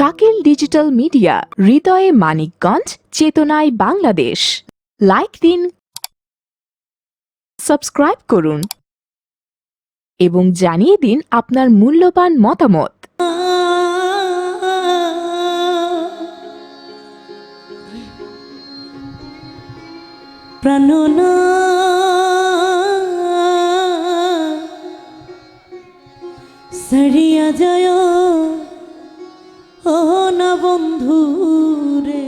Shakil digital media, হৃদয়ে মানিকগঞ্জ, চেতনায় Bangladesh. Like দিন, সাবস্ক্রাইব করুন এবং জানিয়ে দিন আপনার মূল্যবান মতামত। প্রাণনা সরিয়া যায় ও না বন্ধু রে,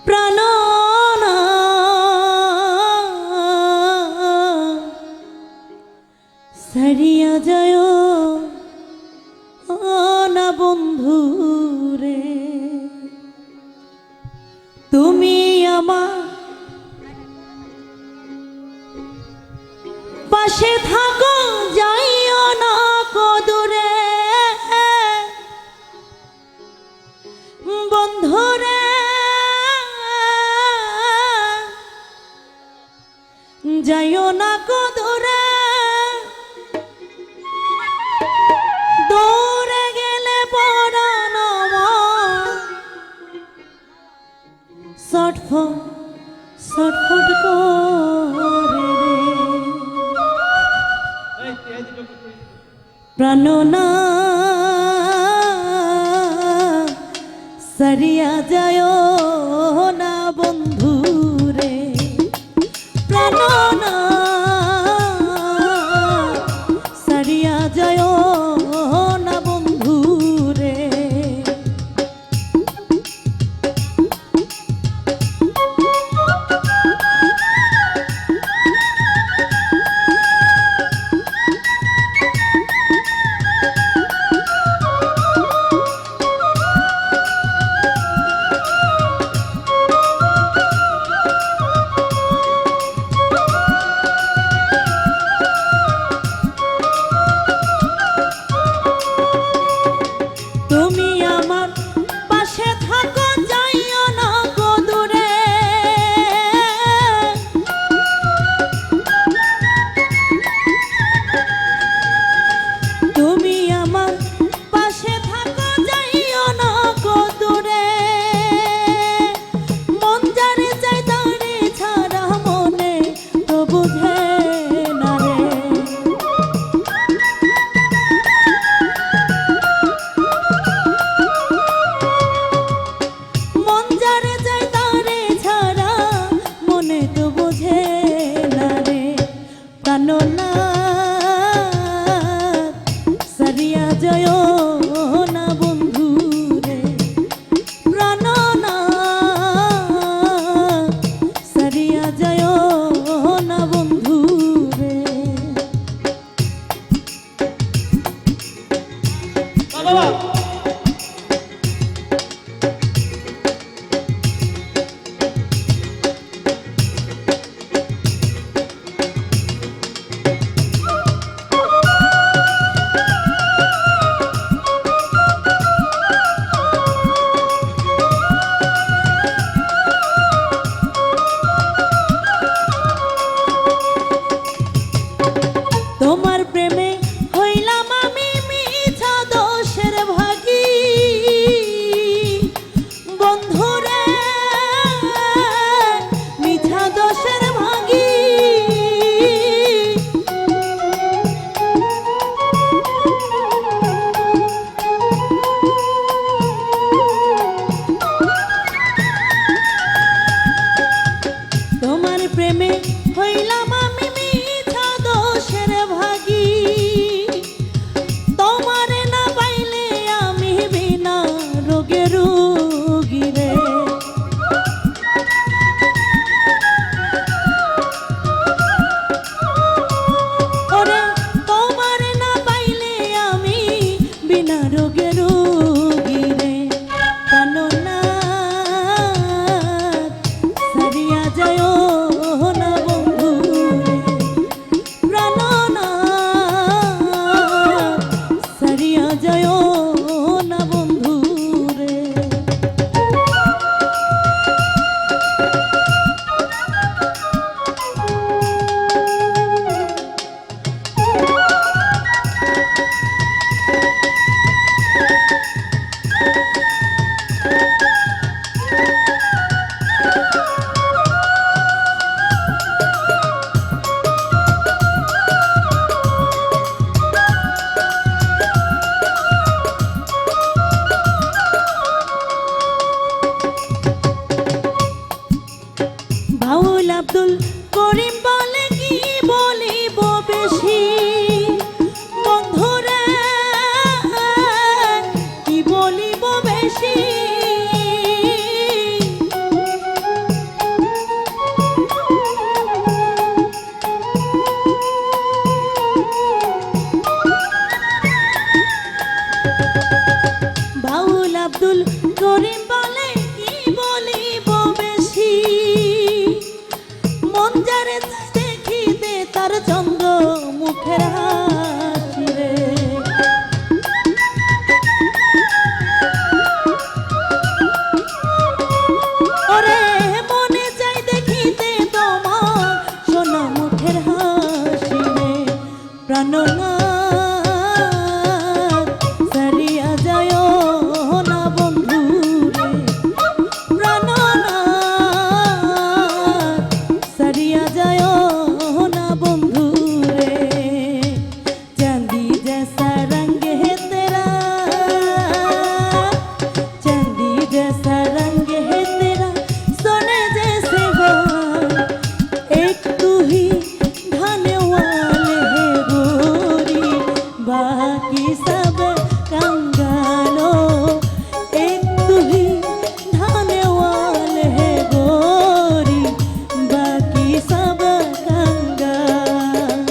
প্রাণনা সরিয়া যায় ও না বন্ধু রে। তুমি আমার পাশে থাকো, যাইও না কদূরে বন্ধুরে, যাইও না কদূরে। দৌড়ে গেলে পরাণ ছটফট ছটফট করে রে, প্রাণনা সরিয়া যায় না বন্ধু রে, প্রাণনা সরিয়া যায় না বন্ধু রে। তুমি আমার পাশে থাকো, যাইও না কদূরে তুমি আমার পাশে থাকো, যাইও না কদূরে। মন যারে চাই তারে ছাড়া মনে তো বুঝে না রে, মন যারে চাই তারে ছাড়া মনে তো বোঝে না রে। প্রাণনা সরিয়া যায় না বন্ধু রে, প্রাণনা সরিয়া যায় না বন্ধু রে। তোমার প্রেমে হইলাম আমি মিছা দোষের ভাগী বন্ধুরে, মিছা দোষের ভাগী। তোমার প্রেমে হইলাম আমি মিছা দোষের ভাগী, তোমারে না পাইলে আমি বিনা রোগে রোগী রে। ওরে তোমারে না পাইলে আমি বিনা রোগে রোগী রে, প্রাণনা সরিয়া যায় না বন্ধু রে, প্রাণনা সরিয়া যায় না বন্ধু রে। আব্দুল করিম বলে কি বলিব বেশি বন্ধুরে কি বলিব বেশি বাউল আব্দুল করিম বলে কি বলিব বেশি মন যারে চায় দেখিতে তার চন্দ্র মুখের হাসি রে ওরে মনে চাই দেখিতে তোমার সোনা মুখের হাসি রে প্রাণনাথ সারিয়া যায় না বন্ধু রে প্রাণনাথ সারিয়া যায় না বন্ধু রে চাঁदी जैसा रंग है तेरा चांदी जैसा रंग है तेरा सोने जैसे बाल एक तू ही धाने वाले है गोरी बाकी सब कंगालों एक तू ही धाने वाले है गोरी बाकी सब कंगाल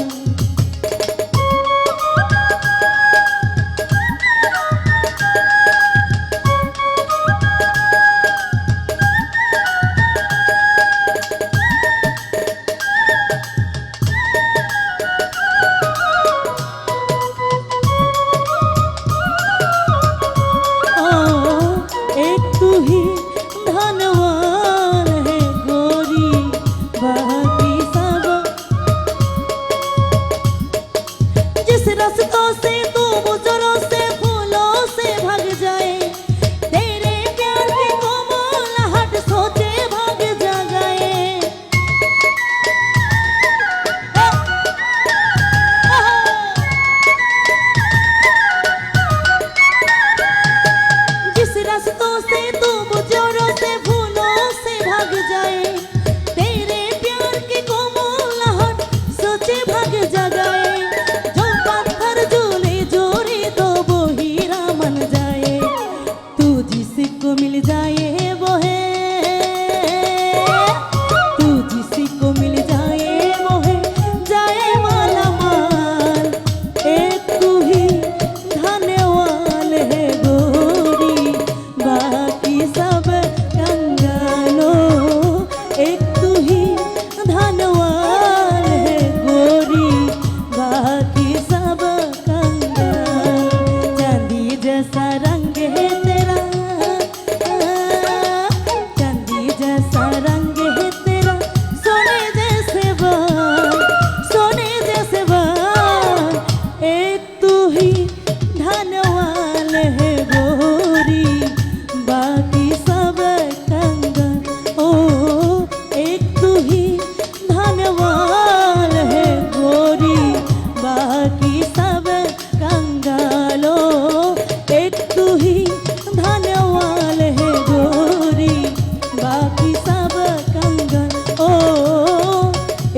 एक तू ही धनवान है गोरी बाकी सब जिस रास्तों से तू मुजरों से फूलों से भाग जाए तेरे प्यार की कोमलहट सोचे भाग जा गए जिस रास्तों से तू मुजरों से फूलों से भाग जाए तेरे प्यार की कोमलहट सोचे भाग जा गए जो पत्थर झूले जोड़े तो वो हीरा बन जाए तू जिसको मिल जाए वो है तू जिसको मिल जाए वो है जाए माला माल एक तू ही धनवान है गोरी बाकी सब कंगालों एक तू ही धनवान है गोरी बाकी सब कंगाल चांदी जैसा रंग है तेरा चांदी जैसा रंग है तेरा सोने जैसे बाल एक तू ही धनवान है गोरी बाकी सब कंगाल ओ एक तू ही धनवान है गोरी बाकी सब कंगालो एक तू ही धनवान है गोरी बाकी सब कंगाल ओ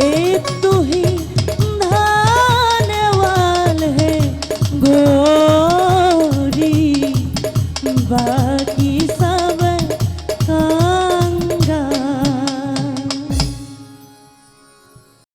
एक तू ही धनवान है गोरी बाकी